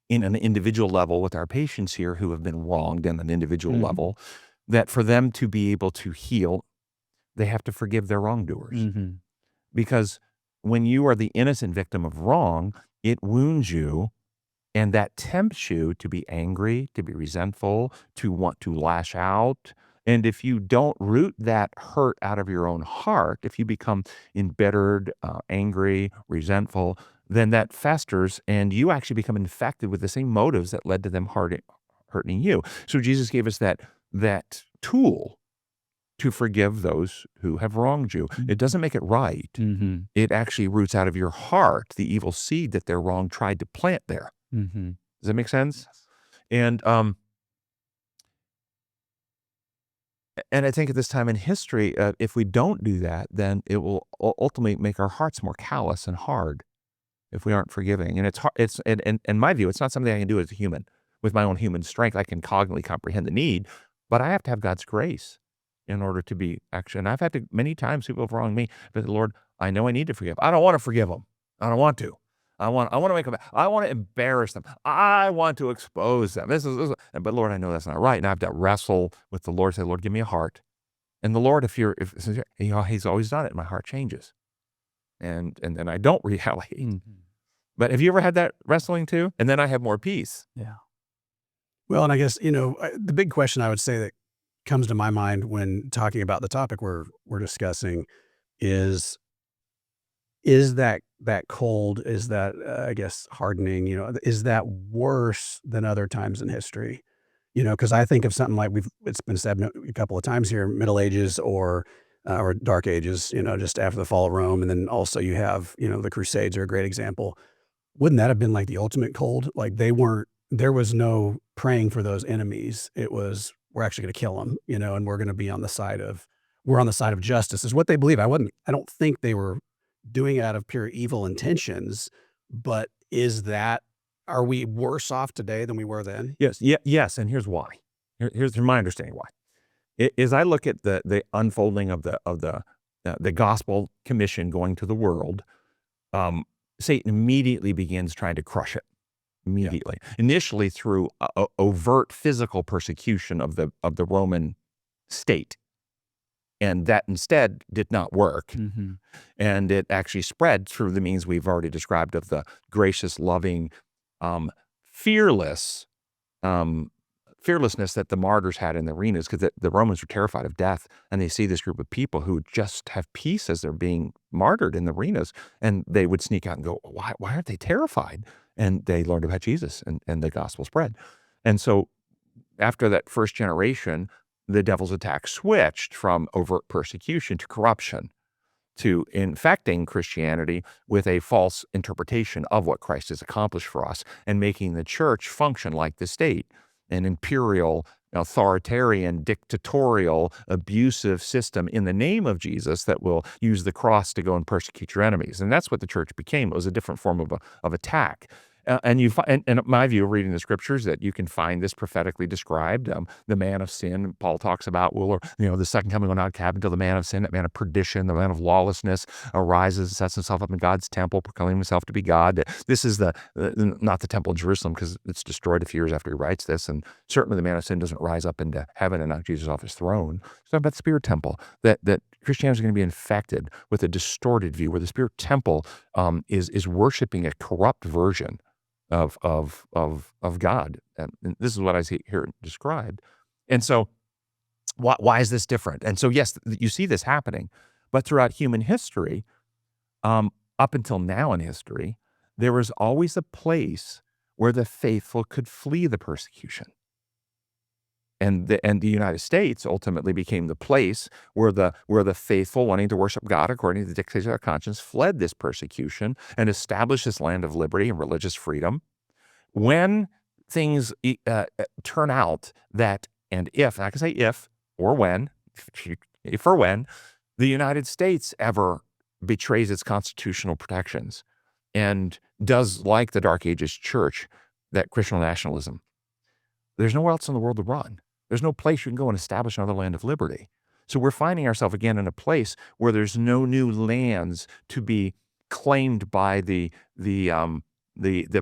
an individual level with our patients here who have been wronged in an individual level, that for them to be able to heal, they have to forgive their wrongdoers. Because when you are the innocent victim of wrong, it wounds you, and that tempts you to be angry, to be resentful, to want to lash out. And if you don't root that hurt out of your own heart, if you become embittered, angry, resentful, then that festers, and you actually become infected with the same motives that led to them hurting you. So Jesus gave us that tool to forgive those who have wronged you. It doesn't make it right. It actually roots out of your heart the evil seed that their wrong tried to plant there. Does that make sense? And I think at this time in history, if we don't do that, then it will ultimately make our hearts more callous and hard if we aren't forgiving. And it's hard. In my view, it's not something I can do as a human with my own human strength. I can cognitively comprehend the need, but I have to have God's grace in order to be actually. And I've had to, many times people have wronged me, but Lord, I know I need to forgive. I don't want to forgive them. I don't want to. I want to make them. I want to embarrass them. I want to expose them. But Lord, I know that's not right, and I have to wrestle with the Lord. Say, Lord, give me a heart. And the Lord, He's always done it. My heart changes, and then I don't retaliate. But have you ever had that wrestling too? And then I have more peace. Yeah. Well, and I guess the big question I would say that comes to my mind when talking about the topic we're discussing is that cold, is that I guess hardening, is that worse than other times in history? Because I think of something like it's been said a couple of times here, Middle Ages or Dark Ages, just after the fall of Rome, and then also you have the Crusades are a great example. Wouldn't that have been like the ultimate cold? Like there was no praying for those enemies. It was, we're actually going to kill them, and we're going to be on the side of justice is what they believe. I don't think they were doing it out of pure evil intentions, but are we worse off today than we were then? Yes. And here's why. Here's my understanding why. As I look at the unfolding of the gospel commission going to the world, Satan immediately begins trying to crush it. Immediately, initially through overt physical persecution of the Roman state. And that instead did not work. And it actually spread through the means we've already described of the gracious, loving, fearlessness that the martyrs had in the arenas, because the Romans were terrified of death, and they see this group of people who just have peace as they're being martyred in the arenas, and they would sneak out and go, why aren't they terrified? And they learned about Jesus, and the gospel spread. And so after that first generation, the devil's attack switched from overt persecution to corruption, to infecting Christianity with a false interpretation of what Christ has accomplished for us, and making the church function like the state, an imperial, authoritarian, dictatorial, abusive system in the name of Jesus that will use the cross to go and persecute your enemies. And that's what the church became. It was a different form of attack. And my view of reading the scriptures, that you can find this prophetically described. The man of sin, Paul talks about, the second coming will not happen until the man of sin, that man of perdition, the man of lawlessness arises and sets himself up in God's temple, proclaiming himself to be God. This is not the temple in Jerusalem, because it's destroyed a few years after he writes this. And certainly the man of sin doesn't rise up into heaven and knock Jesus off his throne. It's talking about the spirit temple, that Christianity is going to be infected with a distorted view, where the spirit temple is worshiping a corrupt version of God. And this is what I see here described. And so why is this different? And so, yes, you see this happening, but throughout human history, up until now in history, there was always a place where the faithful could flee the persecution. And the United States ultimately became the place where the faithful, wanting to worship God according to the dictates of their conscience, fled this persecution and established this land of liberty and religious freedom. When things turn out that, and if, and I can say if or when the United States ever betrays its constitutional protections and does, like the Dark Ages church, that Christian nationalism, there's nowhere else in the world to run. There's no place you can go and establish another land of liberty. So we're finding ourselves again in a place where there's no new lands to be claimed by the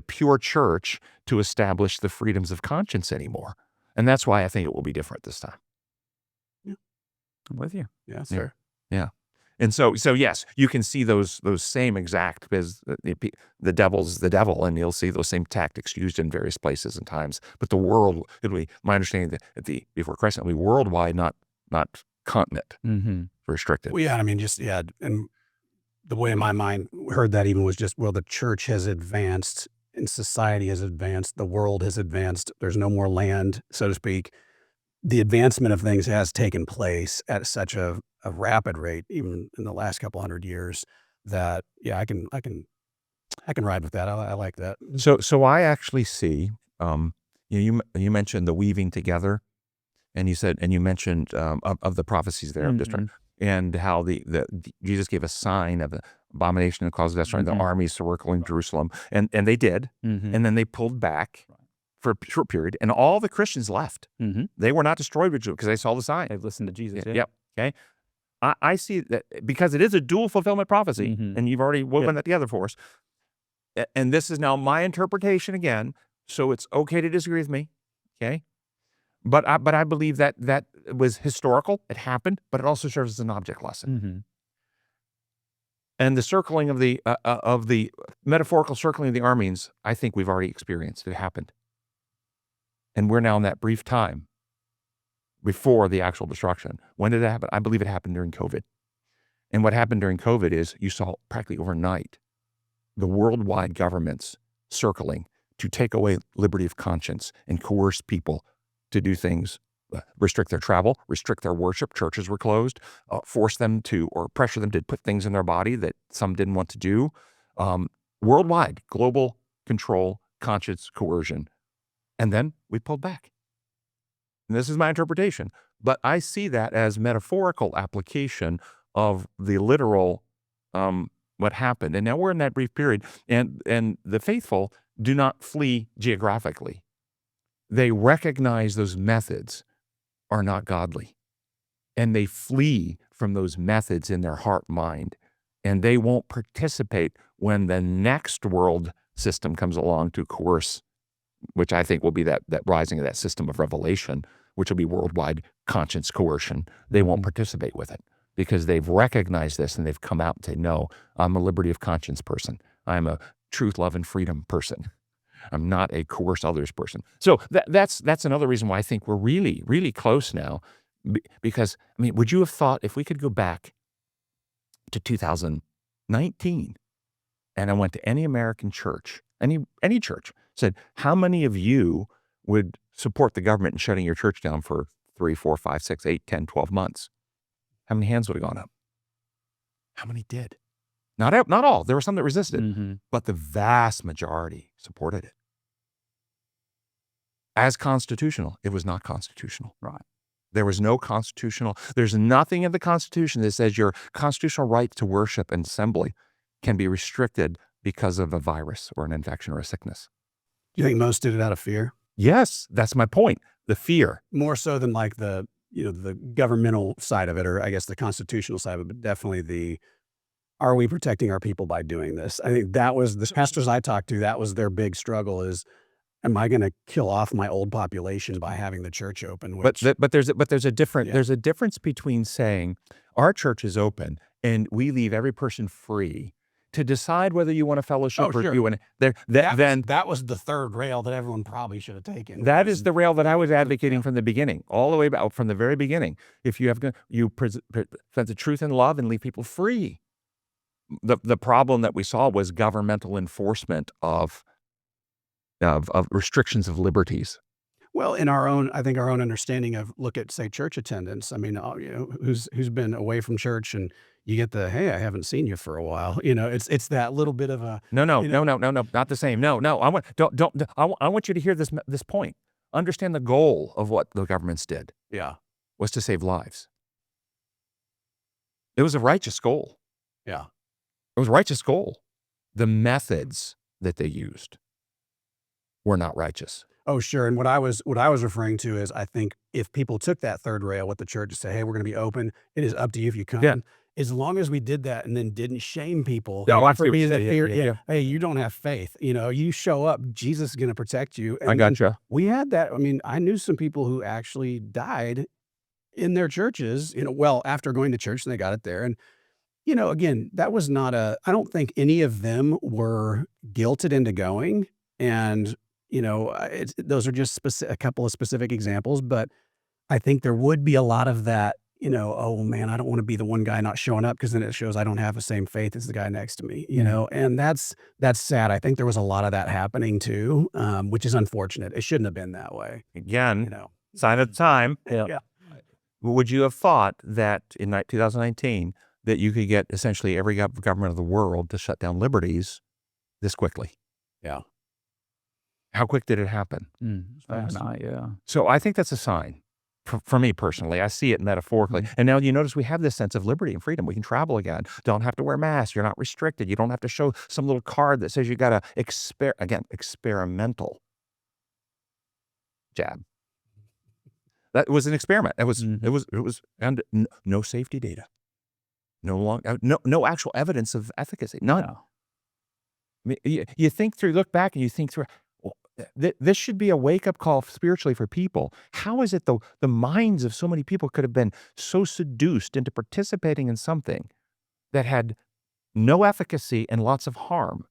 pure church to establish the freedoms of conscience anymore. And that's why I think it will be different this time. Yeah. I'm with you. Yeah, sir. Yeah. And so yes, you can see those same exact, because the devil's the devil, and you'll see those same tactics used in various places and times. But the world, it'll be my understanding that before Christ, it'll be worldwide, not continent restricted. Well, yeah, I mean, and the way my mind heard that even was just, well, the church has advanced and society has advanced, the world has advanced. There's no more land, so to speak. The advancement of things has taken place at such a rapid rate, even in the last couple hundred years, that I can ride with that. I like that. So I actually see, you mentioned the weaving together, and you mentioned of the prophecies there. I'm just trying, and how Jesus gave a sign of the abomination and cause of destruction, the armies circling Jerusalem, and they did, and then they pulled back for a short period, and all the Christians left. They were not destroyed because they saw the sign. They've listened to Jesus. Yeah. Yep. Okay. I see that because it is a dual fulfillment prophecy, and you've already woven that together for us. And this is now my interpretation again, so it's okay to disagree with me, okay? But I believe that was historical. It happened, but it also serves as an object lesson. And the circling of the metaphorical circling of the armies, I think we've already experienced. It happened. And we're now in that brief time before the actual destruction. When did it happen? I believe it happened during COVID. And what happened during COVID is you saw practically overnight the worldwide governments circling to take away liberty of conscience and coerce people to do things, restrict their travel, restrict their worship. Churches were closed, force them to, or pressure them to put things in their body that some didn't want to do. Worldwide, global control, conscience, coercion. And then we pulled back. And this is my interpretation, but I see that as metaphorical application of the literal, what happened. And now we're in that brief period, and the faithful do not flee geographically. They recognize those methods are not godly, and they flee from those methods in their heart mind, and they won't participate when the next world system comes along to coerce, which I think will be that rising of that system of revelation, which will be worldwide conscience coercion. They won't participate with it because they've recognized this and they've come out and say, no, I'm a liberty of conscience person. I'm a truth, love, and freedom person. I'm not a coerce others person. So that's another reason why I think we're really, really close now. Because, I mean, would you have thought if we could go back to 2019 and I went to any American church, any church, said, how many of you would support the government in shutting your church down for 3, 4, 5, 6, 8, 10, 12 months? How many hands would have gone up? How many did? Not all. There were some that resisted, but the vast majority supported it. As constitutional, it was not constitutional. Right. There was no constitutional, there's nothing in the Constitution that says your constitutional right to worship and assembly can be restricted because of a virus or an infection or a sickness. Do you think most did it out of fear? Yes, that's my point. The fear. More so than like the governmental side of it, or I guess the constitutional side of it, but definitely are we protecting our people by doing this? I think that was the pastors I talked to, that was their big struggle is, am I going to kill off my old population by having the church open? But there's a difference between saying our church is open and we leave every person free to decide whether you want to fellowship or you want to. That was the third rail that everyone probably should have taken. That is the rail that I was advocating from the beginning, all the way back from the very beginning. If you present the truth and love and leave people free. The problem that we saw was governmental enforcement of restrictions of liberties. Well, in I think our own understanding of, look at, say, church attendance. I mean, who's been away from church, and you get the, hey, I haven't seen you for a while. It's that little bit of a no, not the same. No. I want you to hear this point. Understand the goal of what the governments did. Yeah, was to save lives. It was a righteous goal. Yeah, it was a righteous goal. The methods that they used were not righteous. Oh, sure. And what I was referring to is, I think if people took that third rail with the church and say, hey, we're going to be open, it is up to you if you come. Yeah. As long as we did that and then didn't shame people for being that fear. Hey, you don't have faith. You show up, Jesus is going to protect you. And I gotcha. We had that. I mean, I knew some people who actually died in their churches, after going to church, and they got it there. And, again, that was not I don't think any of them were guilted into going. And, those are just a couple of specific examples, but I think there would be a lot of that, oh man, I don't want to be the one guy not showing up because then it shows I don't have the same faith as the guy next to me, and that's sad. I think there was a lot of that happening too, which is unfortunate. It shouldn't have been that way. Again, sign of the time. Yeah. Would you have thought that in 2019 that you could get essentially every government of the world to shut down liberties this quickly? Yeah. How quick did it happen? Yeah. So I think that's a sign. For me personally, I see it metaphorically. And now you notice we have this sense of liberty and freedom. We can travel again. Don't have to wear masks. You're not restricted. You don't have to show some little card that says you got to experimental jab. That was an experiment. It was and no safety data. No actual evidence of efficacy. None. No. I mean, you think through, look back and you think through, this should be a wake-up call spiritually for people. How is it the minds of so many people could have been so seduced into participating in something that had no efficacy and lots of harm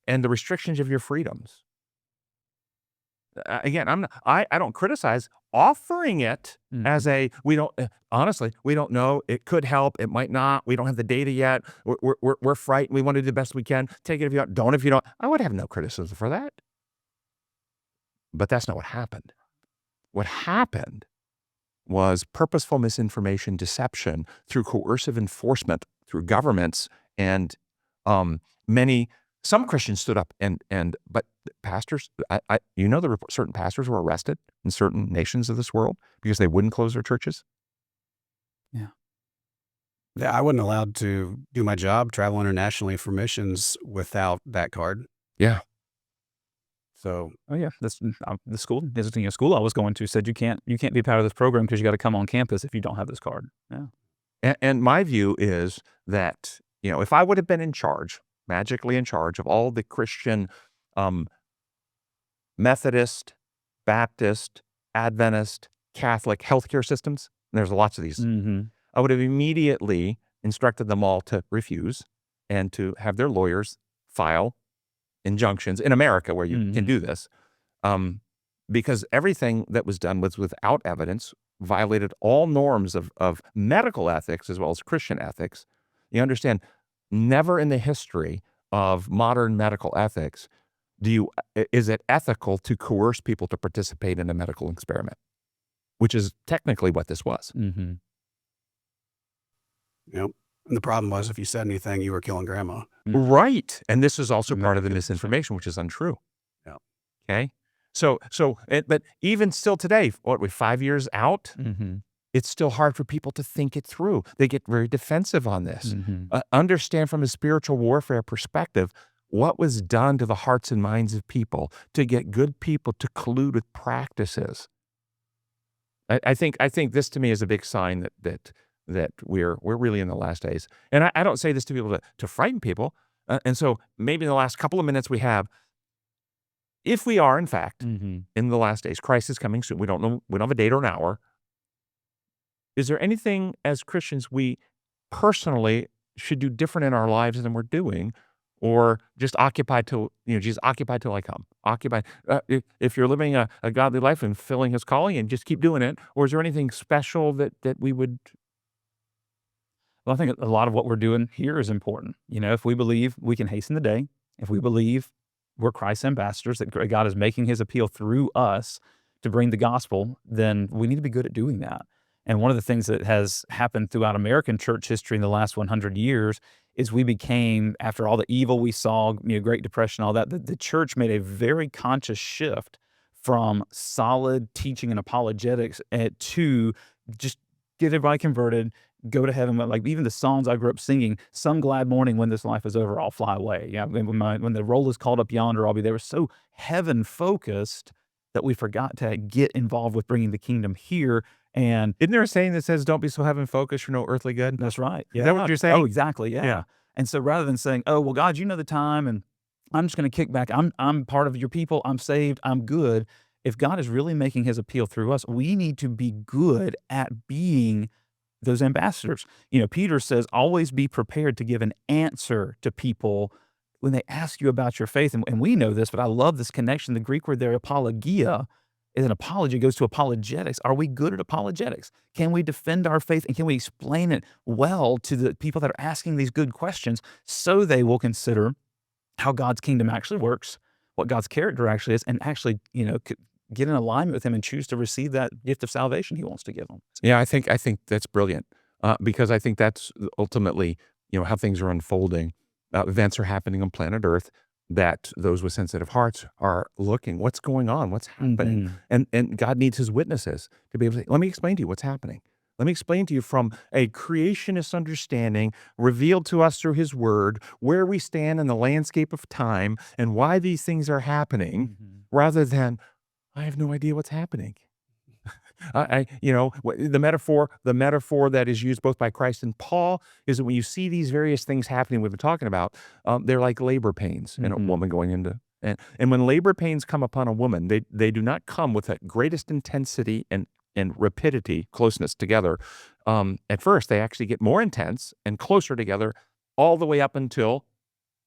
and the restrictions of your freedoms? Again, I don't criticize offering it as we don't know. It could help. It might not. We don't have the data yet. We're frightened. We want to do the best we can. Take it if you don't. If you don't, I would have no criticism for that. But that's not what happened. What happened was purposeful misinformation, deception through coercive enforcement through governments, and some Christians stood up but pastors, certain pastors were arrested in certain nations of this world because they wouldn't close their churches. Yeah, I wasn't allowed to do my job, travel internationally for missions without that card. Yeah. So, the school, visiting a school I was going to said you can't be part of this program because you got to come on campus if you don't have this card. Yeah. And my view is that, if I would have been magically in charge of all the Christian Methodist, Baptist, Adventist, Catholic healthcare systems, and there's lots of these, I would have immediately instructed them all to refuse and to have their lawyers file injunctions in America where you can do this, because everything that was done was without evidence, violated all norms of medical ethics as well as Christian ethics. You understand, never in the history of modern medical ethics is it ethical to coerce people to participate in a medical experiment, which is technically what this was. Yep. And the problem was, if you said anything, you were killing grandma. Right. And this is also part of the misinformation, which is untrue. Yeah. Okay. But even still today, what, we're 5 years out, it's still hard for people to think it through. They get very defensive on this. Understand from a spiritual warfare perspective what was done to the hearts and minds of people to get good people to collude with practices. I think this to me is a big sign that we're really in the last days. And I don't say this to people to frighten people. And so maybe in the last couple of minutes we have, if we are in fact in the last days, Christ is coming soon. We don't know. We don't have a date or an hour. Is there anything as Christians we personally should do different in our lives than we're doing, or just occupied till Jesus, occupied till I come? Occupied. If you're living a godly life and fulfilling His calling, and just keep doing it, or is there anything special that we would? Well, I think a lot of what we're doing here is important. If we believe we can hasten the day, if we believe we're Christ's ambassadors, that God is making His appeal through us to bring the gospel, then we need to be good at doing that. And one of the things that has happened throughout American church history in the last 100 years is we became, after all the evil we saw, Great Depression, all that, the church made a very conscious shift from solid teaching and apologetics to just get everybody converted, go to heaven. Like even the songs I grew up singing, "Some glad morning when this life is over, I'll fly away." Yeah, when the roll is called up yonder, I'll be there. We're so heaven focused that we forgot to get involved with bringing the kingdom here. And Isn't there a saying that says, "Don't be so heaven focused for no earthly good"? that's right. Is that what you're saying? Oh, exactly. Yeah. And so rather than saying, "Oh, well, God, you know the time, and I'm just going to kick back. I'm part of your people. I'm saved. I'm good." If God is really making His appeal through us, we need to be good at being those ambassadors. Peter says, always be prepared to give an answer to people when they ask you about your faith. And we know this, but I love this connection. The Greek word there, apologia, is an apology, goes to apologetics. Are we good at apologetics? Can we defend our faith, and can we explain it well to the people that are asking these good questions, so they will consider how God's kingdom actually works, what God's character actually is, and actually, get in alignment with Him and choose to receive that gift of salvation He wants to give them. Yeah, I think that's brilliant, because I think that's ultimately how things are unfolding. Events are happening on planet Earth that those with sensitive hearts are looking. What's going on? What's happening? And God needs His witnesses to be able to say, "Let me explain to you what's happening. Let me explain to you from a creationist understanding revealed to us through His Word where we stand in the landscape of time and why these things are happening," rather than, "I have no idea what's happening." The metaphor that is used both by Christ and Paul is that when you see these various things happening we've been talking about, they're like labor pains in a woman going into, and when labor pains come upon a woman, they do not come with that greatest intensity and rapidity, closeness together. At first, they actually get more intense and closer together all the way up until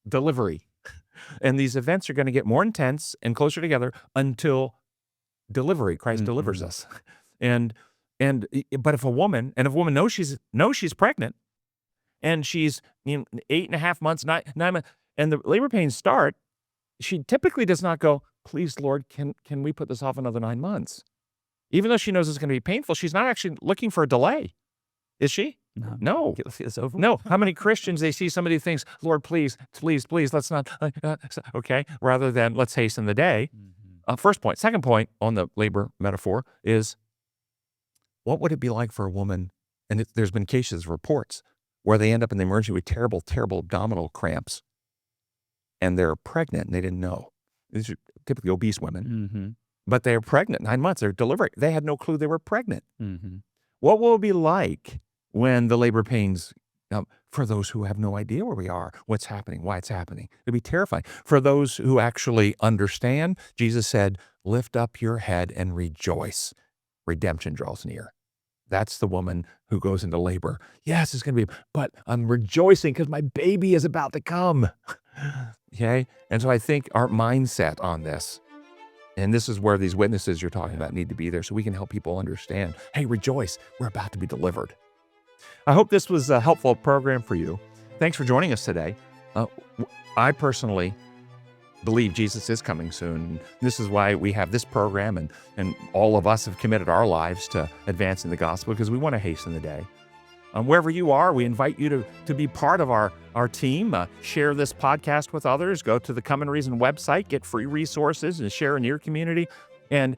delivery. And these events are going to get more intense and closer together until delivery. Christ delivers us. But if a woman knows she's pregnant, and she's 8.5 months, 9 months, and the labor pains start, she typically does not go, "Please, Lord, can we put this off another 9 months?" Even though she knows it's going to be painful, she's not actually looking for a delay, is she? No. Let's get this over. No. How many Christians, they see some of these things, "Lord, please, let's not," okay, rather than let's hasten the day. First point. Second point on the labor metaphor is, what would it be like for a woman? And there's been cases, reports, where they end up in the emergency with terrible, terrible abdominal cramps, and they're pregnant and they didn't know. These are typically obese women, but they're pregnant, 9 months, they're delivering. They had no clue they were pregnant. What will it be like when the labor pains, for those who have no idea where we are, what's happening, why it's happening? It'll be terrifying. For those who actually understand, Jesus said, "Lift up your head and rejoice. Redemption draws near." That's the woman who goes into labor. Yes, it's going to be, but I'm rejoicing because my baby is about to come. Okay. And so I think our mindset on this, and this is where these witnesses you're talking about need to be there so we can help people understand, hey, rejoice, we're about to be delivered. I hope this was a helpful program for you. Thanks for joining us today. I personally believe Jesus is coming soon. This is why we have this program, and all of us have committed our lives to advancing the gospel because we want to hasten the day. Wherever you are, we invite you to be part of our team. Share this podcast with others. Go to the Come and Reason website, get free resources, and share in your community. And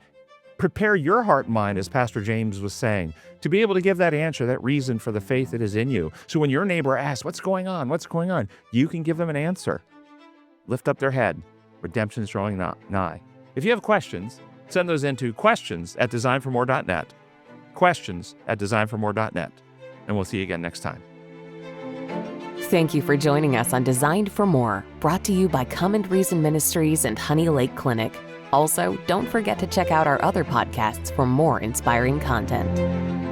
prepare your heart and mind, as Pastor James was saying, to be able to give that answer, that reason for the faith that is in you. So when your neighbor asks, what's going on? What's going on? You can give them an answer. Lift up their head. Redemption is drawing nigh. If you have questions, send those into questions@designformore.net. Questions@designformore.net. And we'll see you again next time. Thank you for joining us on Designed for More, brought to you by Come and Reason Ministries and Honey Lake Clinic. Also, don't forget to check out our other podcasts for more inspiring content.